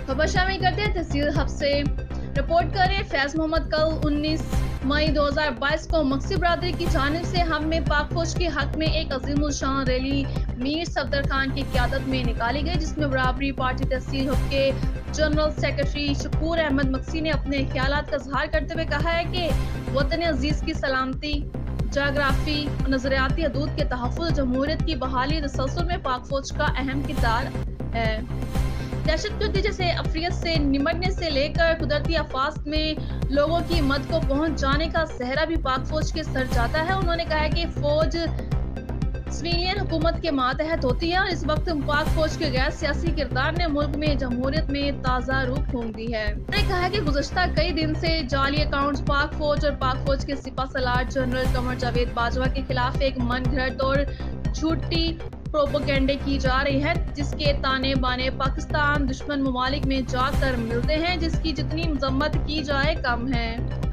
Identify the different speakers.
Speaker 1: खबर शामिल करते हैं तहसील हब से। रिपोर्ट करें फैज मोहम्मद। कल 19 मई 2022 को मक्सी बरादरी की जानिब से हम में पाक फौज के हक में एक अजीमुल शान रैली मीर सफदर खान की क़यादत में निकाली गई, जिसमें बराबरी पार्टी तहसील हब के जनरल सेक्रेटरी शकूर अहमद मक्सी ने अपने ख्यालात का इजहार करते हुए कहा है कि वतन अजीज की सलामती, जाग्राफी, नजरियाती हदूद के तहफ़्फ़ुज़, जमहूरियत की बहाली तसलसल में पाक फौज का अहम किरदार है। दहशतगर्दी जैसे अफरियत से निमटने से लेकर कुदरती आफात में लोगों की मदद को पहुंच जाने का सहरा भी पाक फौज के सर जाता है। उन्होंने कहा कि फौज सिविलियन हुकूमत के मातहत होती है और इस वक्त पाक फौज के गैर सियासी किरदार ने मुल्क में जमहूरियत में ताज़ा रूह फूंक दी है। उन्होंने कहा कि गुज़श्ता कई दिन से जाली अकाउंट्स पाक फौज और पाक फौज के सिपा सलार जनरल कमर जावेद बाजवा के खिलाफ एक मनगढ़ंत और झूठी प्रोपेगेंडे की जा रही है, जिसके ताने बाने पाकिस्तान दुश्मन ममालिक में जाकर मिलते हैं, जिसकी जितनी मजम्मत की जाए कम है।